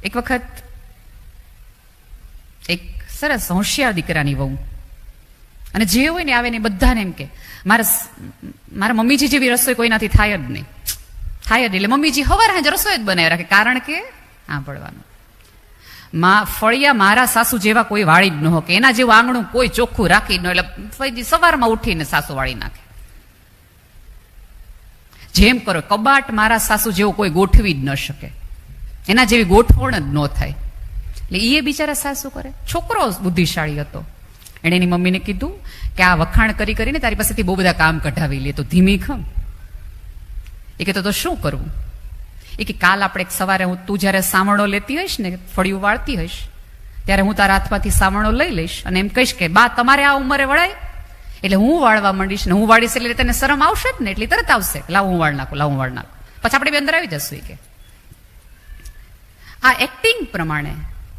એક વખત એક સરસ હોશિયાર દીકરાની વહુ, અને જે હોય ને આવે ને બધાને એમ કે મારા મમ્મીજી જેવી રસોઈ કોઈનાથી થાય જ નહીં, થાય જ નહીં. એટલે મમ્મીજી હવાર હાંજ રસોઈ જ બનાવી રાખે, કારણ કે સાંભળવાનું ફળિયા મારા સાસુ જેવા કોઈ વાળી જ ન હો, કે એના જેવું આંગણું કોઈ ચોખ્ખું રાખી ન, એટલે સવારમાં ઉઠીને સાસુ વાળી નાખે. જેમ કરો કબાટ મારા સાસુ જેવો કોઈ ગોઠવી જ ન શકે, એના જેવી ગોઠવણ જ ન થાય. એટલે એ બિચારા સાસુ કરે. છોકરો બુદ્ધિશાળી હતો, એણે એની મમ્મીને કીધું કે આ વખાણ કરી કરીને તારી પાસેથી બહુ બધા કામ કઢાવી લે, તો ધીમી ખમ. એ કહેતો તો શું કરવું? એ કે કાલ આપણે સવારે તું જયારે સાવણો લેતી હોઈશ ને, ફળિયું વાળતી હોઈશ, ત્યારે હું તારા હાથમાંથી સાવણો લઈ લઈશ અને એમ કહીશ કે બા તમારે આ ઉંમરે વળાય, એટલે હું વાળવા માંડીશ ને હું વાળીશ એટલે તને શરમ આવશે જ ને, એટલે તરત આવશે લાવ હું વાળ નાખું, લાવ હું વાળ નાખું, પછી આપણે બે અંદર આવી જશું. કે આ એક્ટિંગ પ્રમાણે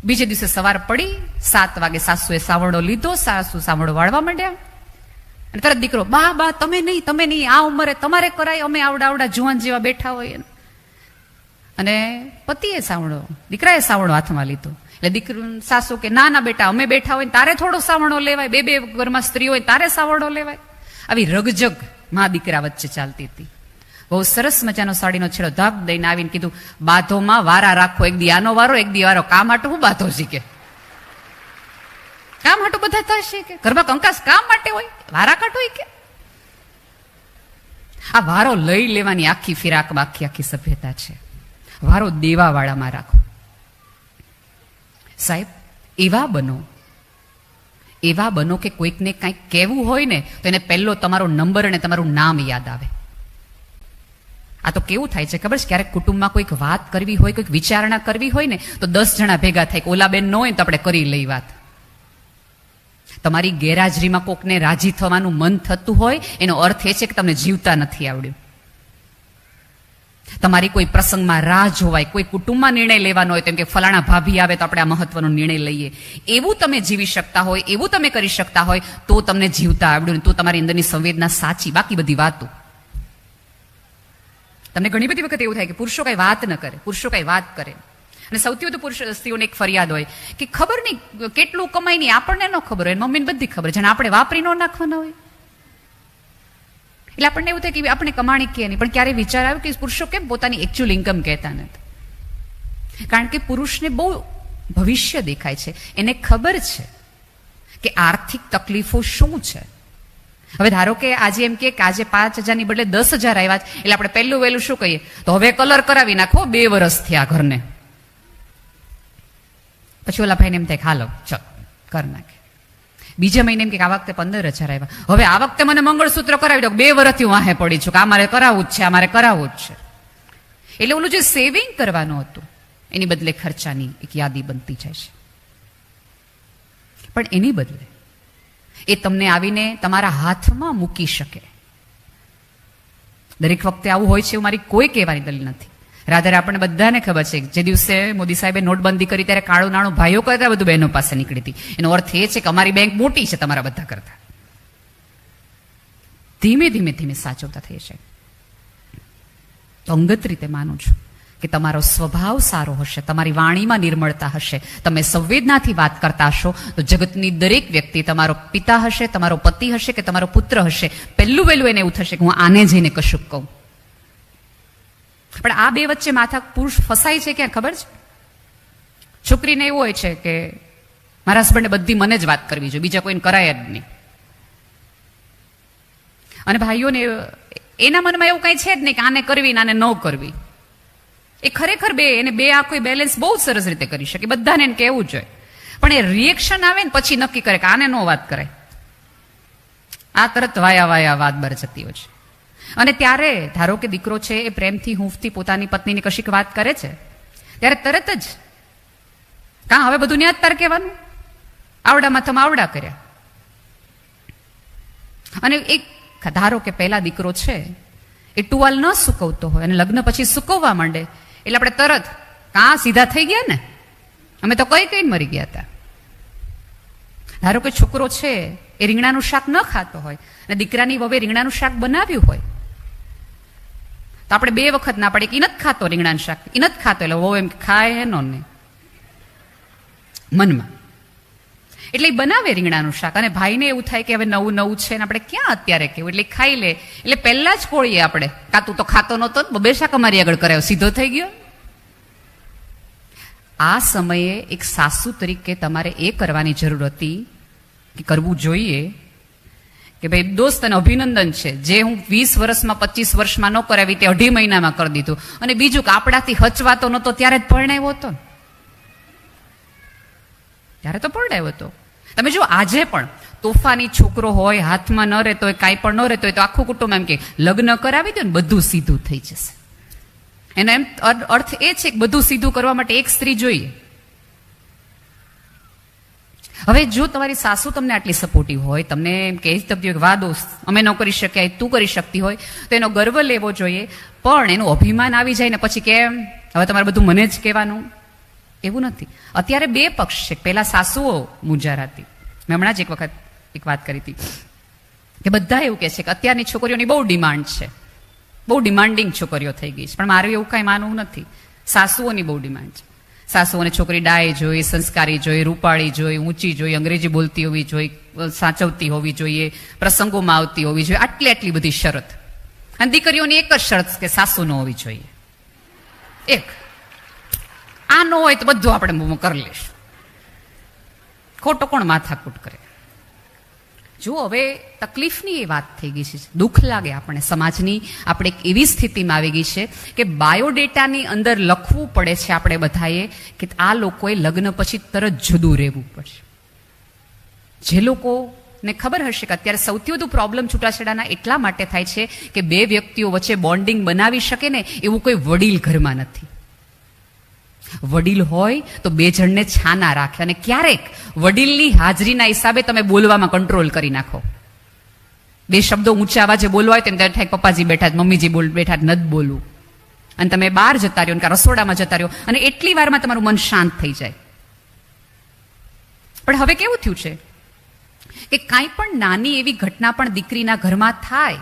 બીજે દિવસે સવાર પડી 7 વાગે સાસુએ સાવણો લીધો, સાસુ સાવણો વાળવા માંડ્યા, અને તરત દીકરો બા બા તમે નહીં, આ ઉંમરે તમારે કરાય, અમે આવડા જુવાન જેવા બેઠા હોય. અને પતિએ સાવણો, દીકરાએ સાવણો હાથમાં લીધો, એટલે દીકરું સાસુ કે ના બેટા અમે બેઠા હોય તારે થોડો સાવણો લેવાય, બે ઘરમાં સ્ત્રીઓ હોય તારે સાવણો લેવાય. આવી રગજગ માં દીકરા વચ્ચે ચાલતી હતી. બહુ સરસ મજાનો સાડીનો છેડો ધાક દઈને આવીને કીધું બાધોમાં વારા રાખો, એક દી આનો વારો એક દી વારો, કામ હાટું હું બાધો શીખે, કામ હાટું બધા થશે કે ઘરમાં કંકાસ કામ માટે હોય, વારા કાઢો. કે આ વારો લઈ લેવાની આખી ફિરાકમાં આખી સભ્યતા છે. વારો દેવા વાળામાં રાખો. સાહેબ એવા બનો કે કોઈકને કંઈક કહેવું હોય ને તો એને પહેલો તમારો નંબર અને તમારું નામ યાદ આવે. આ તો કેવું થાય છે ખબર છે, ક્યારેક કુટુંબમાં કોઈક વાત કરવી હોય, કોઈક વિચારણા કરવી હોય ને તો 10 જણા ભેગા થાય કે ઓલા બેન ન હોય તો આપણે કરી લઈ વાત. તમારી ગેરહાજરીમાં કોકને રાજી થવાનું મન થતું હોય એનો અર્થ એ છે કે તમને જીવતા નથી આવડ્યું. તમારી કોઈ પ્રસંગમાં રાહ જોવાય, કોઈ કુટુંબમાં નિર્ણય લેવાનો હોય, તેમ કે ફલાણા ભાભી આવે તો આપણે આ મહત્વનો નિર્ણય લઈએ, એવું તમે જીવી શકતા હોય, એવું તમે કરી શકતા હોય તો તમને જીવતા આવડ્યું, તો તમારી અંદરની સંવેદના સાચી. બાકી બધી વાતો. તમને ઘણી બધી વખત એવું થાય કે પુરુષો કઈ વાત ન કરે, પુરુષો કઈ વાત કરે. અને સૌથી વધુ પુરુષ સ્ત્રીઓને એક ફરિયાદ હોય કે ખબર નહીં કેટલું કમાઈ નહીં, આપણને ન ખબર હોય, મમ્મીને બધી ખબર, જાણે આપણે વાપરી ન નાખવાના હોય. એટલે આપણને એવું થાય કે આપણે કમાણી કે નહીં, પણ ક્યારે વિચાર આવ્યો કે પુરુષો કેમ પોતાની એકચ્યુઅલ ઇન્કમ કહેતા નથી? કારણ કે પુરુષને બહુ ભવિષ્ય દેખાય છે, એને ખબર છે કે આર્થિક તકલીફો શું છે. હવે ધારો કે આજે એમ કે આજે 5,000 બદલે 10,000 આવ્યા, એટલે આપણે પહેલું વહેલું શું કહીએ, તો હવે કલર કરાવી નાખો, 2 વર્ષ થયા ઘરને. પછી ઓલા ભાઈને એમ થાય હાલો ચલ કર નાખે. બીજા મહિને એમ કે આ વખતે 15,000 આવ્યા, હવે આ વખતે મને મંગળસૂત્ર કરાવી દો, 2 વર્ષથી હું વાહે પડી છું કે અમારે કરાવવું જ છે, અમારે કરાવવું જ છે. એટલે ઓલું જે સેવિંગ કરવાનું હતું એની બદલે ખર્ચાની એક યાદી બનતી જાય છે. પણ એની બદલે એ તમને આવીને તમારા હાથમાં મૂકી શકે. દરેક વખતે આવું હોય છે એવું મારી કોઈ કહેવાની દલીલ નથી. રાધારે આપણને બધાને ખબર છે જે દિવસે મોદી સાહેબે નોટબંધી કરી ત્યારે કાળું નાણું ભાઈઓ કરતા બધું બહેનો પાસે નીકળી હતી. એનો અર્થ એ છે કે અમારી બેંક મોટી છે તમારા બધા કરતા. ધીમે ધીમે સાચવતા થઈ છે. તો અંગત રીતે માનું છું કે તમારો સ્વભાવ સારો હશે, તમારી વાણીમાં નિર્મળતા હશે, તમે સંવેદનાથી વાત કરતા હશો તો જગતની દરેક વ્યક્તિ, તમારો પિતા હશે, તમારો પતિ હશે કે તમારો પુત્ર હશે, પહેલું એને એવું થશે કે હું આને જઈને કશુંક કહું. પણ આ બે વચ્ચે માથા પુરુષ ફસાય છે ક્યાં ખબર છે? છોકરીને એવું હોય છે કે મારા હસબન્ડે બધી મને જ વાત કરવી જોઈએ, બીજા કોઈને કરાય જ નહીં. અને ભાઈઓને એના મનમાં એવું કઈ છે જ નહીં કે આને કરવી ને આને ન કરવી. એ ખરેખર એને બે આખું બેલેન્સ બહુ સરસ રીતે કરી શકે, બધાને એને કહેવું જોઈએ. પણ એ રિએક્શન આવે ને પછી નક્કી કરે કે આને નો વાત કરાય, આ તરત વાયા વાત બર જતી હોય છે. અને ત્યારે ધારો કે દીકરો છે એ પ્રેમથી હૂંફથી પોતાની પત્નીની કશીક વાત કરે છે, ત્યારે તરત જ કાં હવે બધું ન્યાજ તાર કહેવાનું, આવડામાં તમે આવડા કર્યા. અને એક ધારો કે પહેલા દીકરો છે એ ટુવાલ ન સુકવતો હોય અને લગ્ન પછી સુકવવા માંડે, એટલે આપણે તરત કાં સીધા થઈ ગયા ને, અમે તો કઈ મરી ગયા હતા. ધારો કે છોકરો છે એ રીંગણાનું શાક ન ખાતો હોય અને દીકરાની વવે રીંગણાનું શાક બનાવ્યું હોય તો આપણે 2 વખત ના પડે કે ઈ નથી ખાતો રીંગણાનું શાક, ઈ નથી ખાતો, એટલે વહુ એમ ખાય એનો ને મનમાં. એટલે એ બનાવે રીંગણાનું શાક અને ભાઈને એવું થાય કે હવે નવું નવું છે ને આપણે ક્યાં અત્યારે કેવું, એટલે ખાઈ લે. એટલે પહેલા જ કોળીએ આપણે, કાતું તો ખાતો નહોતો, બે શાક અમારી આગળ કરાયો, સીધો થઈ ગયો. આ સમયે એક સાસુ તરીકે તમારે એ કરવાની જરૂર હતી કે કરવું જોઈએ કે ભાઈ દોસ્ત અને અભિનંદન છે, જે હું 20 વર્ષમાં 25 વર્ષમાં ન કરાવી તે 2.5 મહિનામાં કરી દીધું. અને બીજું કે આપણાથી હચવાતો નહોતો ત્યારે જ પરણાવ્યો હતો, ત્યારે તો પરણાવ્યો હતો. તમે જો આજે પણ તોફાની છોકરો હોય, હાથમાં ન રહેતો હોય, કાંઈ પણ ન રહેતો હોય તો આખું કુટુંબ એમ કે લગ્ન કરાવી દો ને બધું સીધું થઈ જશે. એનો એમ અર્થ એ છે કે બધું સીધું કરવા માટે એક સ્ત્રી જોઈએ. હવે જો તમારી સાસુ તમને આટલી સપોર્ટિવ હોય, તમને એમ કહી શકતી હોય કે વાહ દોસ્ત અમે ન કરી શક્યા તું કરી શકતી હોય, તો એનો ગર્વ લેવો જોઈએ. પણ એનું અભિમાન આવી જાય ને પછી કેમ હવે તમારે બધું મને જ કહેવાનું, એવું નથી. અત્યારે બે પક્ષ છે. પહેલા સાસુઓ મૂંઝારાતી. મેં હમણાં જ એક વખત એક વાત કરી હતી કે બધા એવું કહે છે કે અત્યારની છોકરીઓની બહુ ડિમાન્ડ છે, બહુ ડિમાન્ડિંગ છોકરીઓ થઈ ગઈ છે. પણ મારું એવું કાંઈ માનવું નથી. સાસુઓની બહુ ડિમાન્ડ છે. સાસુઓને છોકરી ડાય જોઈ, સંસ્કારી જોઈ, રૂપાળી જોઈ, ઊંચી જોઈ, અંગ્રેજી બોલતી હોવી જોઈએ, સાચવતી હોવી જોઈએ, પ્રસંગોમાં આવતી હોવી જોઈએ, આટલી બધી શરત. અને દીકરીઓની એક જ શરત કે સાસુ ન હોવી જોઈએ. એક આ ન હોય તો બધું આપણે કરી લઈશું. ખોટો કોણ માથાકૂટ કરે? જો હવે તકલીફની એ વાત થઈ ગઈ છે, દુઃખ લાગે આપણે, સમાજની આપણે એક એવી સ્થિતિમાં આવી ગઈ છે કે બાયોડેટાની અંદર લખવું પડે છે આપણે બધાએ કે આ લોકોએ લગ્ન પછી તરત જુદું રહેવું પડશે. જે લોકોને ખબર હશે કે અત્યારે સૌથી વધુ પ્રોબ્લેમ છૂટાછેડાના એટલા માટે થાય છે કે બે વ્યક્તિઓ વચ્ચે બોન્ડિંગ બનાવી શકે ને એવું કોઈ વડીલ ઘરમાં નથી. વડીલ હોય તો બે જણને છાના રાખે, અને ક્યારેક વડીલની હાજરીના હિસાબે તમે બોલવામાં કંટ્રોલ કરી નાખો. બે શબ્દો ઊંચા અવાજે બોલવા હોય તેમ થાય પપ્પાજી બેઠા, મમ્મીજી બેઠા, નથી બોલવું. અને તમે બહાર જતા રહ્યો કે રસોડામાં જતા રહ્યો અને એટલી વારમાં તમારું મન શાંત થઈ જાય. પણ હવે કેવું થયું છે કે કાંઈ પણ નાની એવી ઘટના પણ દીકરીના ઘરમાં થાય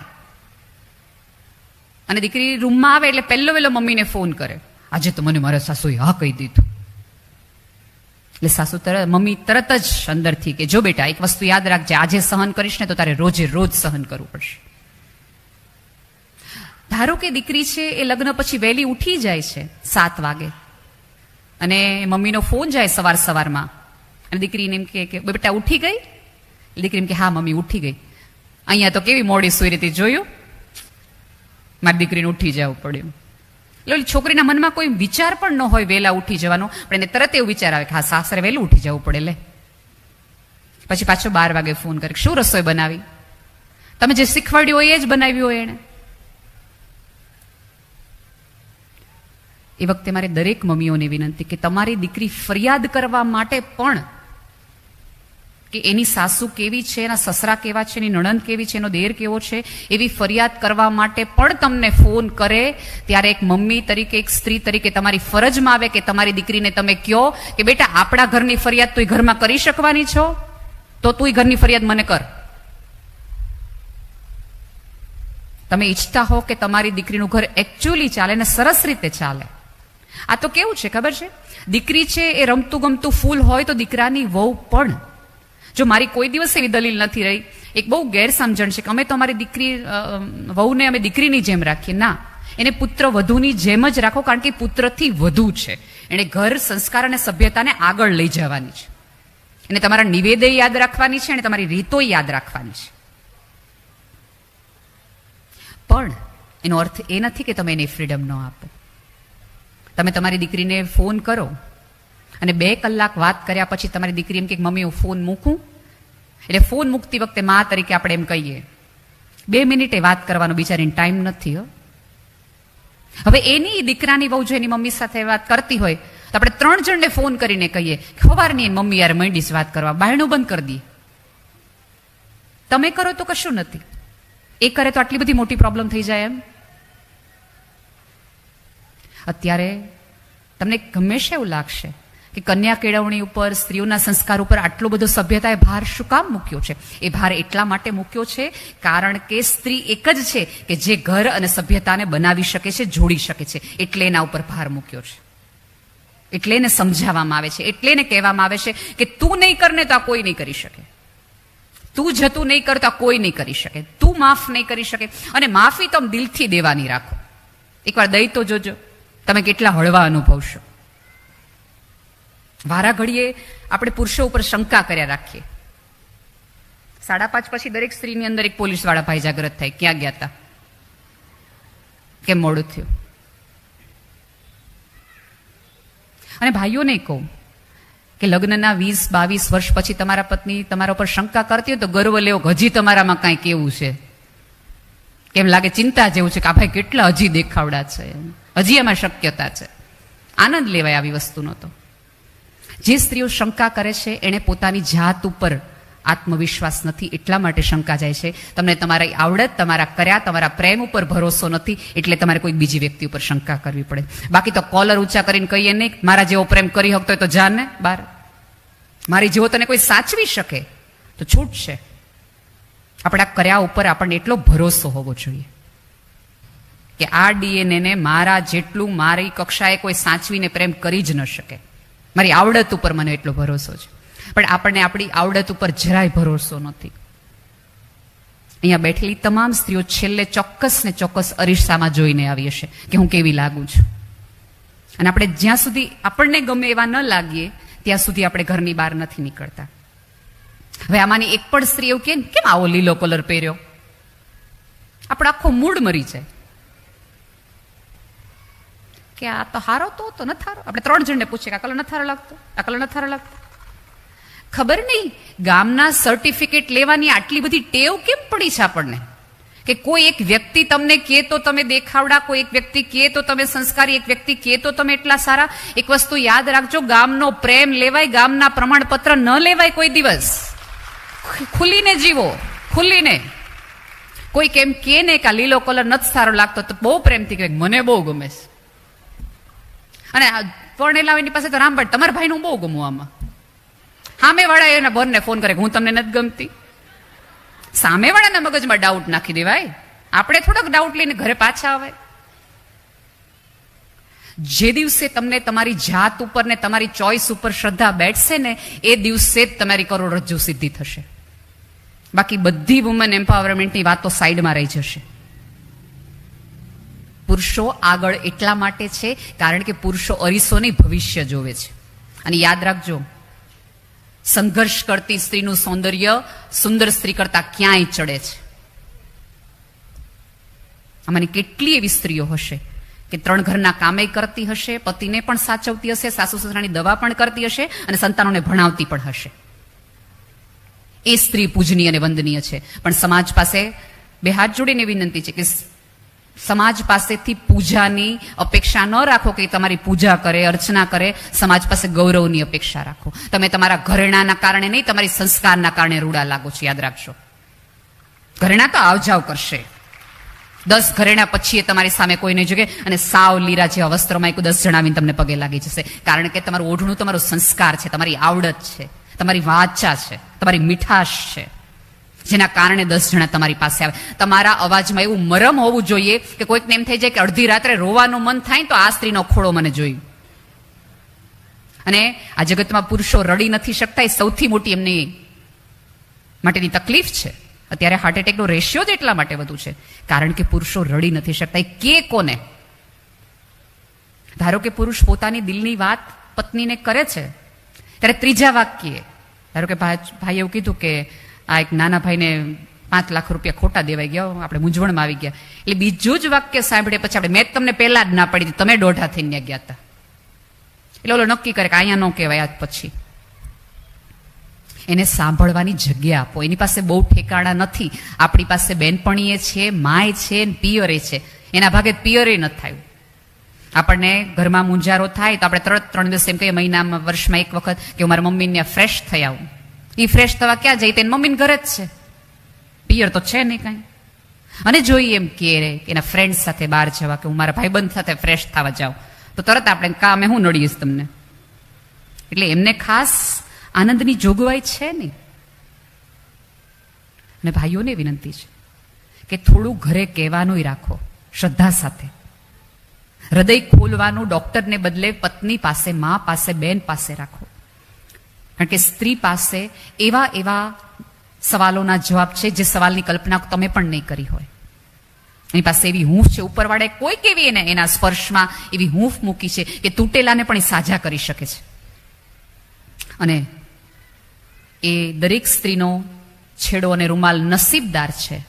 અને દીકરી રૂમમાં આવે એટલે પહેલો મમ્મીને ફોન કરે, આજે તો મને મારા સાસુએ હા કહી દીધું. એટલે મમ્મી તરત જ અંદરથી કે જો બેટા એક વસ્તુ યાદ રાખજે, આજે સહન કરીશ ને તો તારે રોજે રોજ સહન કરવું પડશે. ધારો કે દીકરી છે એ લગ્ન પછી વહેલી ઉઠી જાય છે 7 વાગે અને મમ્મીનો ફોન જાય સવારમાં અને દીકરીને એમ કે બેટા ઉઠી ગઈ? દીકરી એમ કે હા મમ્મી ઉઠી ગઈ. અહીંયા તો કેવી મોડી સુઈ રહી જોયું, મારી દીકરીને ઉઠી જવું પડ્યું. એટલે છોકરીના મનમાં કોઈ વિચાર પણ ન હોય વહેલા ઉઠી જવાનો, પણ એને તરત એવું વિચાર આવે કે હા સાસરે વહેલું ઉઠી જવું પડે. લે પછી પાછો 12 વાગે ફોન કરે, શું રસોઈ બનાવી? તમે જે શીખવાડ્યું હોય એ જ બનાવ્યું હોય એને. એ વખતે મારે દરેક મમ્મીઓને વિનંતી કે તમારી દીકરી ફરિયાદ કરવા માટે પણ કે એની સાસુ કેવી છે, એના સસરા કેવા છે, એની નણંદ કેવી છે, એનો દેર કેવો છે, એવી ફરિયાદ કરવા માટે પણ તમને ફોન કરે ત્યારે એક મમ્મી તરીકે, એક સ્ત્રી તરીકે તમારી ફરજમાં આવે કે તમારી દીકરીને તમે કહો કે બેટા આપણા ઘરની ફરિયાદ તું ઘરમાં કરી શકવાની છો તો તું ઘરની ફરિયાદ મને કર. તમે ઈચ્છતા હો કે તમારી દીકરીનું ઘર એકચ્યુઅલી ચાલે ને સરસ રીતે ચાલે. આ તો કેવું છે ખબર છે, દીકરી છે એ રમતું ગમતું ફૂલ હોય તો દીકરાની વહુ પણ. જો મારી કોઈ દિવસ એવી દલીલ નથી રહી, એક બહુ ગેરસમજણ છે કે અમે તો અમારી દીકરી વહુને અમે દીકરીની જેમ રાખીએ. ના, એને પુત્ર વધુની જેમ જ રાખો, કારણ કે પુત્રથી વધુ છે. એને ઘર, સંસ્કાર અને સભ્યતાને આગળ લઈ જવાની છે. એને તમારા નિવેદે યાદ રાખવાની છે અને તમારી રીતો યાદ રાખવાની છે. પણ એનો અર્થ એ નથી કે તમે એને ફ્રીડમ ન આપો. તમે તમારી દીકરીને ફોન કરો અને 2 કલાક વાત કર્યા પછી તમારી દીકરી એમ કે મમ્મી હું ફોન મૂકું, એટલે ફોન મૂકતી વખતે મા તરીકે આપણે એમ કહીએ 2 મિનિટે વાત કરવાનો બિચારીને ટાઈમ નથી. હવે એની દીકરાની વહુ જો એની મમ્મી સાથે વાત કરતી હોય તો આપણે 3 જણને ફોન કરીને કહીએ ખબરની મમ્મી યાર મંડીશ વાત કરવા, બાયણું બંધ કરી દઈએ. તમે કરો તો કશું નથી, એ કરે તો આટલી બધી મોટી પ્રોબ્લેમ થઈ જાય એમ. અત્યારે તમને હંમેશા એવું લાગશે કે કન્યા કેળવણી ઉપર, સ્ત્રીઓના સંસ્કાર ઉપર આટલો બધો સભ્યતાએ ભાર શું કામ મૂક્યો છે? એ ભાર એટલા માટે મૂક્યો છે કારણ કે સ્ત્રી એક જ છે કે જે ઘર અને સભ્યતાને બનાવી શકે છે, જોડી શકે છે, એટલે એના ઉપર ભાર મૂક્યો છે. એટલે એને સમજાવવામાં આવે છે, એટલે એને કહેવામાં આવે છે કે તું નહીં કરને તો આ કોઈ નહીં કરી શકે, તું જતું નહીં કરતા કોઈ નહીં કરી શકે, તું માફ નહીં કરી શકે. અને માફી તમે દિલથી દેવાની રાખો. એકવાર દઈ તો જોજો તમે કેટલા હળવા અનુભવશો. વારા ઘડીએ આપણે પુરુષો ઉપર શંકા કર્યા રાખીએ. 5:30 પછી દરેક સ્ત્રીની અંદર એક પોલીસવાળા ભાઈ જાગૃત થાય, ક્યાં ગયા હતા, કેમ મોડું થયું. અને ભાઈઓને કહું કે લગ્નના 20-22 વર્ષ પછી તમારા પત્ની તમારા ઉપર શંકા કરતી હોય તો ગર્વ લેવો, હજી તમારામાં કાંઈ કેવું છે, કેમ લાગે ચિંતા જેવું છે કે આ ભાઈ કેટલા હજી દેખાવડા છે, હજી એમાં શક્યતા છે. આનંદ લેવાય આવી વસ્તુનો. તો જે સ્ત્રીઓ શંકા કરે છે એને પોતાની જાત ઉપર આત્મવિશ્વાસ નથી, એટલા માટે શંકા જાય છે. તમને તમારી આવડત, તમારા કર્યા, તમારા પ્રેમ ઉપર ભરોસો નથી, એટલે તમારે કોઈ બીજી વ્યક્તિ ઉપર શંકા કરવી પડે. બાકી તો કોલર ઊંચા કરીને કહીએ નહીં, મારા જેવો પ્રેમ કરી શકતો હોય તો જાન ને બાર, મારી જેવો તને કોઈ સાચવી શકે તો છૂટ છે. આપણા કર્યા ઉપર આપણને એટલો ભરોસો હોવો જોઈએ કે આ ડીએનએ ને મારા જેટલું મારી કક્ષાએ કોઈ સાચવીને પ્રેમ કરી જ ન શકે. મારી આવડત ઉપર મને એટલો ભરોસો છે. પણ આપણને આપણી આવડત ઉપર જરાય ભરોસો નથી. અહીંયા બેઠેલી તમામ સ્ત્રીઓ છેલ્લે ચોક્કસ ને ચોક્કસ અરીસામાં જોઈને આવી હશે કે હું કેવી લાગુ છું. અને આપણે જ્યાં સુધી આપણને ગમે એવા ન લાગીએ ત્યાં સુધી આપણે ઘરની બહાર નથી નીકળતા. હવે આમાંની એક પણ સ્ત્રી એવું કે કેમ આવો લીલો કલર પહેર્યો, આપણો આખો મૂડ મરી જાય કે આ તો હારો તો નથી હારો. આપણે 3 જણને પૂછીએ કે આ કલર નથી હારો લાગતો, આ કલર નથી હારો લાગતો. ખબર નહીં ગામના સર્ટિફિકેટ લેવાની આટલી બધી ટેવ કેમ પડી છે આપણને કે કોઈ એક વ્યક્તિ તમને કહે તો તમે દેખાવડા, કોઈ એક વ્યક્તિ કહે તો તમે સંસ્કારી, એક વ્યક્તિ કહે તો તમે એટલા સારા. એક વસ્તુ યાદ રાખજો, ગામનો પ્રેમ લેવાય, ગામના પ્રમાણપત્ર ન લેવાય કોઈ દિવસ. ખુલીને જીવો, ખુલીને. કોઈ કેમ કહે ને કે આ લીલો કલર નથી સારો લાગતો તો બહુ પ્રેમથી કહે મને બહુ ગમે છે. અને પરણેલા એની પાસે તો રામભાઈ તમારા ભાઈનું બહુ ગમું. આમાં સામેવાળા એના બોરને ફોન કરે કે હું તમને નથી ગમતી. સામેવાળાના મગજમાં ડાઉટ નાખી દેવાય, આપણે થોડોક ડાઉટ લઈને ઘરે પાછા આવે. જે દિવસે તમને તમારી જાત ઉપર ને તમારી ચોઈસ ઉપર શ્રદ્ધા બેઠશે ને એ દિવસે જ તમારી કરોડરજ્જુ સિદ્ધિ થશે. બાકી બધી વુમન એમ્પાવરમેન્ટની વાતો સાઈડમાં રહી જશે. પુરુષો આગળ એટલા માટે છે કારણ કે પુરુષો અરીસોની ભવિષ્ય જોવે છે. અને યાદ રાખજો, સંઘર્ષ કરતી સ્ત્રીનું સૌંદર્ય સુંદર સ્ત્રી કરતા ક્યાંય ચડે છે. આમાંની કેટલી એવી સ્ત્રીઓ હશે કે 3 ઘરના કામે કરતી હશે, પતિને પણ સાચવતી હશે, સાસુ સસરાની દવા પણ કરતી હશે અને સંતાનોને ભણાવતી પણ હશે. એ સ્ત્રી પૂજનીય અને વંદનીય છે. પણ સમાજ પાસે 2 હાથ જોડીને વિનંતી છે કે સમાજ પાસેથી પૂજાની અપેક્ષા ન રાખો કે તમારી પૂજા કરે, અર્ચના કરે. સમાજ પાસે ગૌરવની અપેક્ષા રાખો. તમે તમારા ઘરેણાના કારણે નહીં, તમારી સંસ્કારના કારણે રૂડા લાગો છો, યાદ રાખજો. ઘરેણા તો આવજાવ કરશે, 10 ઘરેણા પછી એ તમારી સામે કોઈ નહીં જોગે અને સાવ લીરા જેવા વસ્ત્રોમાં 10 જણ આવીને તમને પગે લાગી જશે. કારણ કે તમારું ઓઢણું તમારો સંસ્કાર છે, તમારી આવડત છે, તમારી વાચા છે, તમારી મીઠાશ છે, જેના કારણે 10 જણા તમારી પાસે આવે. તમારા અવાજમાં એવું મરમ હોવું જોઈએ કે કોઈકને એમ થઈ જાય કે અડધી રાત્રે રોવાનું મન થાય તો આ સ્ત્રીનો ખોળો મને જોયું. અને આ જગતમાં પુરુષો રડી નથી શકતા, એ સૌથી મોટી એમની માટેની તકલીફ છે. અત્યારે હાર્ટ એટેકનો રેશિયો જ એટલા માટે વધુ છે કારણ કે પુરુષો રડી નથી શકતા. એ કે કોને? ધારો કે પુરુષ પોતાની દિલની વાત પત્નીને કરે છે ત્યારે ત્રીજા વાક્યે, ધારો કે ભાઈ એવું કીધું કે આ એક નાના ભાઈને 5 લાખ રૂપિયા ખોટા દેવાઈ ગયા, આપણે મૂંઝવણમાં આવી ગયા, એટલે બીજું જ વાક્ય સાંભળે પછી આપણે મેં તમને પહેલા જ ના પડી, તમે દોઢા થઈને ગયા હતા. એટલે ઓલો નક્કી કરે કે અહીંયા ન કહેવાય આજ પછી. એને સાંભળવાની જગ્યા આપો. એની પાસે બહુ ઠેકાણા નથી. આપણી પાસે બેનપણીએ છે, માય છે, પિયરે છે. એના ભાગે પિયરે નથી થયું. આપણને ઘરમાં મુંજારો થાય તો આપણે તરત 3 દિવસ એમ કહીએ, મહિનામાં વર્ષમાં એક વખત કે હું મારા મમ્મીને ફ્રેશ થઈ આવું. એ ફ્રેશ થવા ક્યાં જાય? તેની મમ્મીને ઘરે જ છે, પિયર તો છે નહીં કાંઈ. અને જોઈએ એમ કે એના ફ્રેન્ડ સાથે બહાર જવા કે હું મારા ભાઈબંધ સાથે ફ્રેશ થવા જાઉં તો તરત આપણે કામે હું નડીશ તમને. એટલે એમને ખાસ આનંદની જોગવાઈ છે નહીં. અને ભાઈઓને વિનંતી છે કે થોડું ઘરે કહેવાનું રાખો, શ્રદ્ધા સાથે. હૃદય ખોલવાનું ડોક્ટરને બદલે પત્ની પાસે, મા પાસે, બેન પાસે રાખો. કારણ કે સ્ત્રી પાસે એવા એવા સવાલોના જવાબ છે જે સવાલની કલ્પના તમે પણ નહીં કરી હોય. એની પાસે એવી હૂંફ છે, ઉપરવાળાએ કોઈક એવી એને એના સ્પર્શમાં એવી હૂંફ મૂકી છે કે તૂટેલાને પણ એ સાજા કરી શકે છે. અને એ દરેક સ્ત્રીનો છેડો અને રૂમાલ નસીબદાર છે.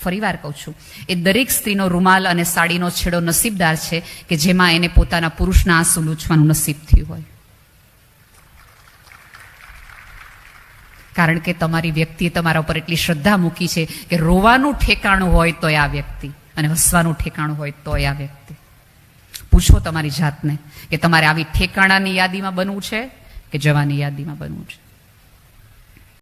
ફરી વાર કહું છું, એ દરેક સ્ત્રીનો રૂમાલ અને સાડીનો છેડો નસીબદાર છે કે જેમાં એને પોતાના પુરુષના આંસુ લૂછવાનું નસીબ થયું હોય. કારણ કે તમારી વ્યક્તિએ તમારા ઉપર એટલી શ્રદ્ધા મૂકી છે કે રોવાનું ઠેકાણું હોય તોય આ વ્યક્તિ, અને હસવાનું ઠેકાણું હોય તોય આ વ્યક્તિ. પૂછો તમારી જાતને કે તમારે આવી ઠેકાણાની યાદીમાં બનવું છે કે જવાની યાદીમાં બનવું છે.